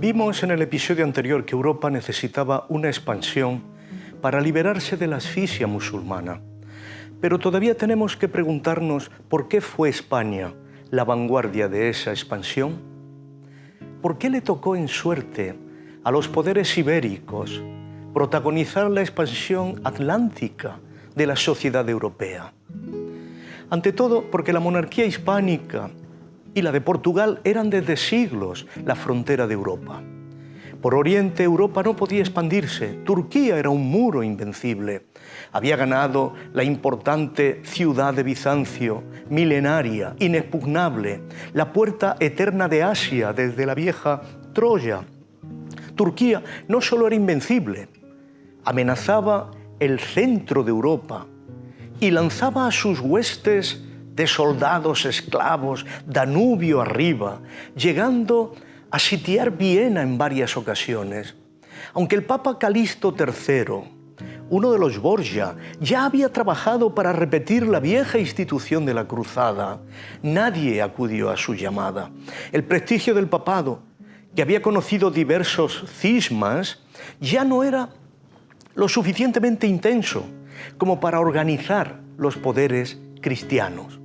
Vimos en el episodio anterior que Europa necesitaba una expansión para liberarse de la asfixia musulmana. Pero todavía tenemos que preguntarnos por qué fue España la vanguardia de esa expansión. ¿Por qué le tocó en suerte a los poderes ibéricos protagonizar la expansión atlántica de la sociedad europea? Ante todo, porque la monarquía hispánica y la de Portugal eran desde siglos la frontera de Europa. Por Oriente, Europa no podía expandirse. Turquía era un muro invencible. Había ganado la importante ciudad de Bizancio, milenaria, inexpugnable, la puerta eterna de Asia desde la vieja Troya. Turquía no solo era invencible, amenazaba el centro de Europa y lanzaba a sus huestes de soldados esclavos Danubio arriba, llegando a sitiar Viena en varias ocasiones. Aunque el Papa Calixto III, uno de los Borgia, ya había trabajado para repetir la vieja institución de la cruzada, nadie acudió a su llamada. El prestigio del papado, que había conocido diversos cismas, ya no era lo suficientemente intenso como para organizar los poderes cristianos.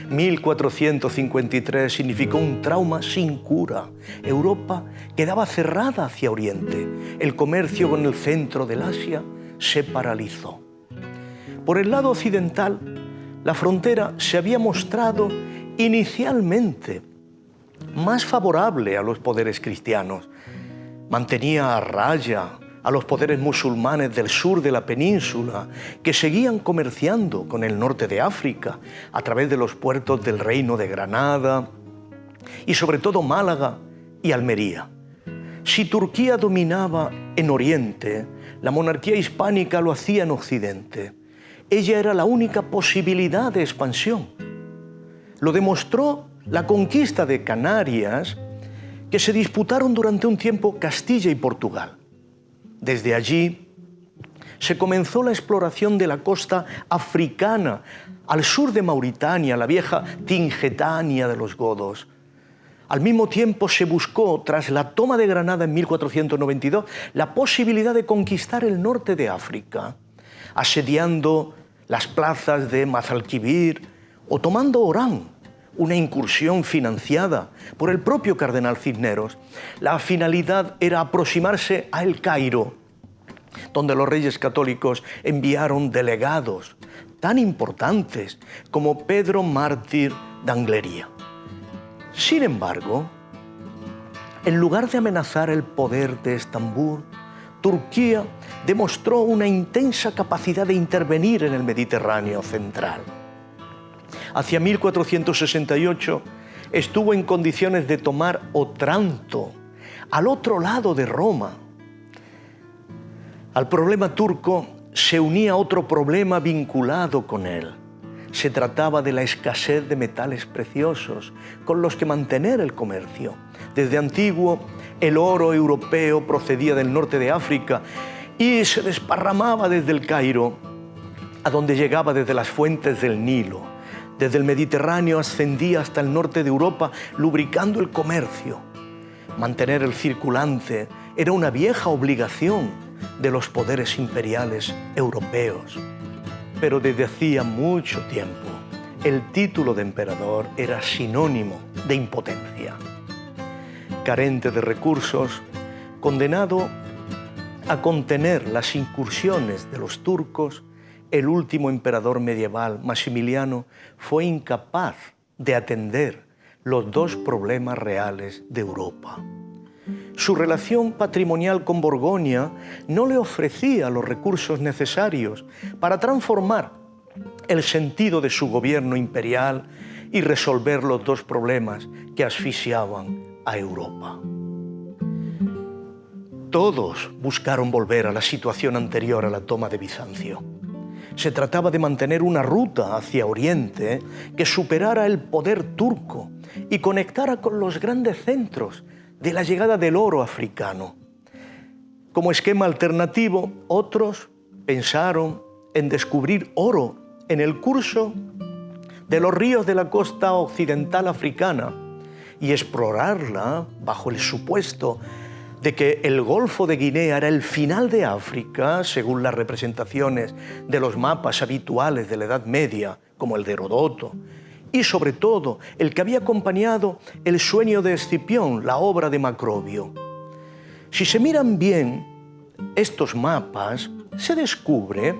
1453 significó un trauma sin cura. Europa quedaba cerrada hacia Oriente. El comercio con el centro del Asia se paralizó. Por el lado occidental, la frontera se había mostrado inicialmente más favorable a los poderes cristianos. Mantenía a raya a los poderes musulmanes del sur de la península, que seguían comerciando con el norte de África a través de los puertos del Reino de Granada y sobre todo Málaga y Almería. Si Turquía dominaba en Oriente, la monarquía hispánica lo hacía en Occidente. Ella era la única posibilidad de expansión. Lo demostró la conquista de Canarias, que se disputaron durante un tiempo Castilla y Portugal. Desde allí se comenzó la exploración de la costa africana, al sur de Mauritania, la vieja Tingetania de los godos. Al mismo tiempo se buscó, tras la toma de Granada en 1492, la posibilidad de conquistar el norte de África, asediando las plazas de Mazalquivir o tomando Orán, una incursión financiada por el propio cardenal Cisneros. La finalidad era aproximarse a El Cairo, donde los reyes católicos enviaron delegados tan importantes como Pedro Mártir de Anglería. Sin embargo, en lugar de amenazar el poder de Estambul, Turquía demostró una intensa capacidad de intervenir en el Mediterráneo central. Hacia 1468 estuvo en condiciones de tomar Otranto, al otro lado de Roma. Al problema turco se unía otro problema vinculado con él. Se trataba de la escasez de metales preciosos con los que mantener el comercio. Desde antiguo, el oro europeo procedía del norte de África y se desparramaba desde el Cairo, a donde llegaba desde las fuentes del Nilo. Desde el Mediterráneo ascendía hasta el norte de Europa, lubricando el comercio. Mantener el circulante era una vieja obligación de los poderes imperiales europeos. Pero desde hacía mucho tiempo, el título de emperador era sinónimo de impotencia. Carente de recursos, condenado a contener las incursiones de los turcos, el último emperador medieval, Maximiliano, fue incapaz de atender los dos problemas reales de Europa. Su relación patrimonial con Borgoña no le ofrecía los recursos necesarios para transformar el sentido de su gobierno imperial y resolver los dos problemas que asfixiaban a Europa. Todos buscaron volver a la situación anterior a la toma de Bizancio. Se trataba de mantener una ruta hacia Oriente que superara el poder turco y conectara con los grandes centros de la llegada del oro africano. Como esquema alternativo, otros pensaron en descubrir oro en el curso de los ríos de la costa occidental africana y explorarla bajo el supuesto de que el Golfo de Guinea era el final de África, según las representaciones de los mapas habituales de la Edad Media, como el de Herodoto, y sobre todo el que había acompañado El sueño de Escipión, la obra de Macrobio. Si se miran bien estos mapas, se descubre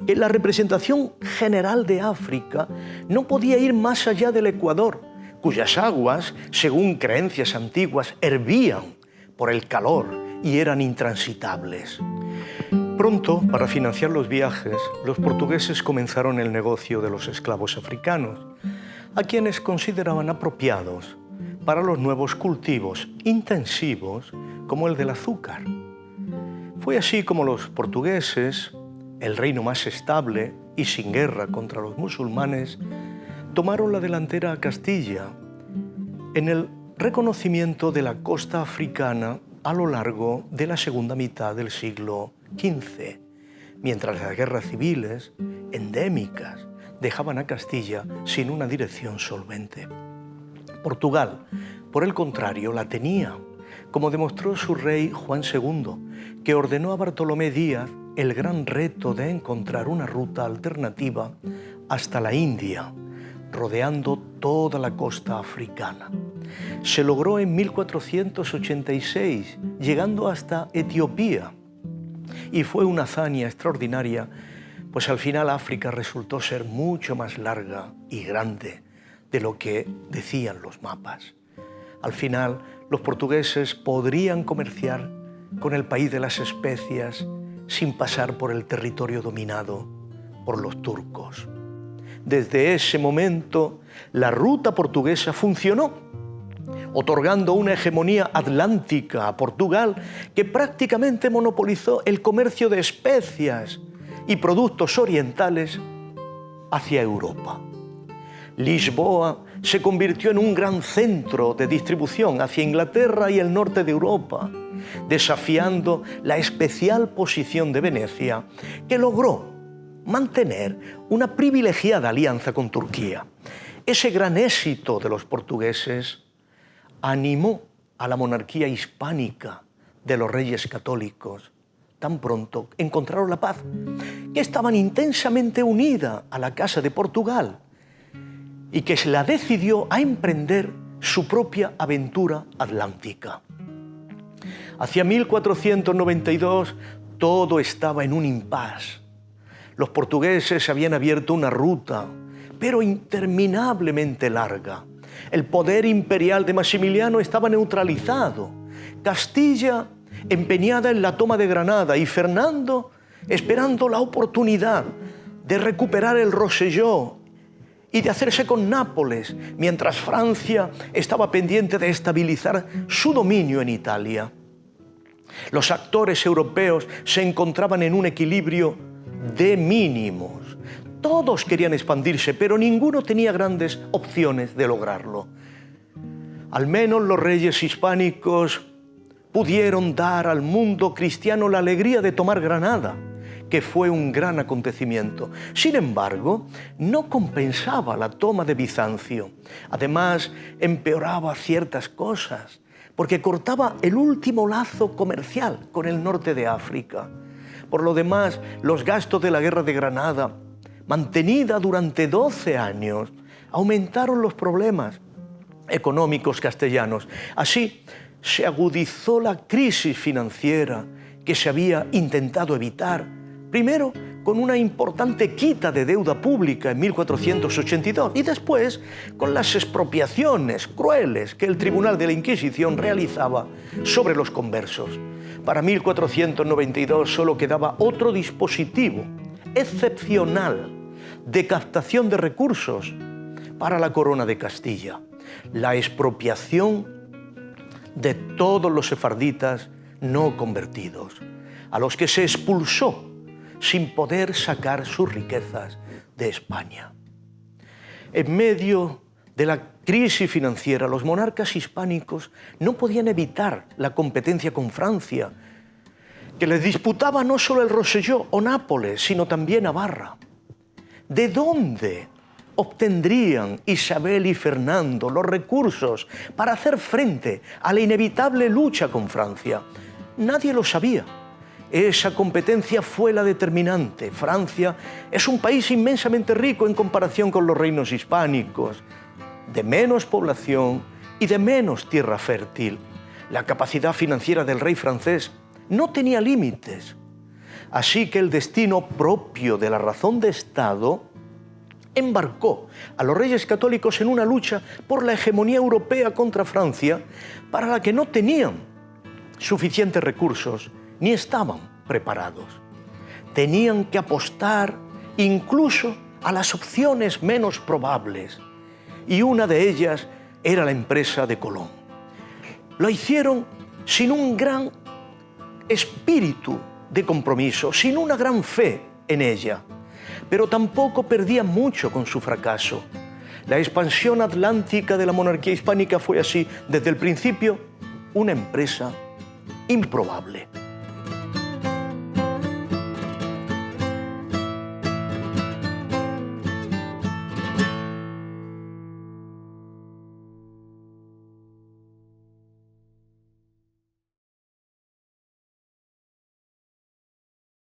que la representación general de África no podía ir más allá del Ecuador, cuyas aguas, según creencias antiguas, hervían por el calor y eran intransitables. Pronto, para financiar los viajes, los portugueses comenzaron el negocio de los esclavos africanos, a quienes consideraban apropiados para los nuevos cultivos intensivos como el del azúcar. Fue así como los portugueses, el reino más estable y sin guerra contra los musulmanes, tomaron la delantera a Castilla en el reconocimiento de la costa africana a lo largo de la segunda mitad del siglo XV, mientras las guerras civiles, endémicas, dejaban a Castilla sin una dirección solvente. Portugal, por el contrario, la tenía, como demostró su rey Juan II, que ordenó a Bartolomé Díaz el gran reto de encontrar una ruta alternativa hasta la India, rodeando toda la costa africana. Se logró en 1486, llegando hasta Etiopía, y fue una hazaña extraordinaria, pues al final África resultó ser mucho más larga y grande de lo que decían los mapas. Al final, los portugueses podrían comerciar con el país de las especias sin pasar por el territorio dominado por los turcos. Desde ese momento, la ruta portuguesa funcionó, otorgando una hegemonía atlántica a Portugal que prácticamente monopolizó el comercio de especias y productos orientales hacia Europa. Lisboa se convirtió en un gran centro de distribución hacia Inglaterra y el norte de Europa, desafiando la especial posición de Venecia, que logró mantener una privilegiada alianza con Turquía. Ese gran éxito de los portugueses animó a la monarquía hispánica de los reyes católicos. Tan pronto encontraron la paz, que estaban intensamente unida a la Casa de Portugal y que se la decidió a emprender su propia aventura atlántica. Hacia 1492 todo estaba en un impasse. Los portugueses habían abierto una ruta, pero interminablemente larga. El poder imperial de Maximiliano estaba neutralizado. Castilla empeñada en la toma de Granada y Fernando esperando la oportunidad de recuperar el Roselló y de hacerse con Nápoles, mientras Francia estaba pendiente de estabilizar su dominio en Italia. Los actores europeos se encontraban en un equilibrio de mínimos. Todos querían expandirse, pero ninguno tenía grandes opciones de lograrlo. Al menos los reyes hispánicos pudieron dar al mundo cristiano la alegría de tomar Granada, que fue un gran acontecimiento. Sin embargo, no compensaba la toma de Bizancio. Además, empeoraba ciertas cosas, porque cortaba el último lazo comercial con el norte de África. Por lo demás, los gastos de la Guerra de Granada, mantenida durante 12 años, aumentaron los problemas económicos castellanos. Así, se agudizó la crisis financiera que se había intentado evitar, primero con una importante quita de deuda pública en 1482 y después con las expropiaciones crueles que el Tribunal de la Inquisición realizaba sobre los conversos. Para 1492 solo quedaba otro dispositivo excepcional de captación de recursos para la corona de Castilla: la expropiación de todos los sefarditas no convertidos, a los que se expulsó sin poder sacar sus riquezas de España. En medio de la crisis financiera, los monarcas hispánicos no podían evitar la competencia con Francia, que les disputaba no solo el Roselló o Nápoles, sino también Navarra. ¿De dónde obtendrían Isabel y Fernando los recursos para hacer frente a la inevitable lucha con Francia? Nadie lo sabía. Esa competencia fue la determinante. Francia es un país inmensamente rico en comparación con los reinos hispánicos, de menos población y de menos tierra fértil. La capacidad financiera del rey francés no tenía límites. Así que el destino propio de la razón de Estado embarcó a los reyes católicos en una lucha por la hegemonía europea contra Francia, para la que no tenían suficientes recursos ni estaban preparados. Tenían que apostar incluso a las opciones menos probables, y una de ellas era la empresa de Colón. Lo hicieron sin un gran espíritu de compromiso, sin una gran fe en ella, pero tampoco perdían mucho con su fracaso. La expansión atlántica de la monarquía hispánica fue así, desde el principio, una empresa improbable.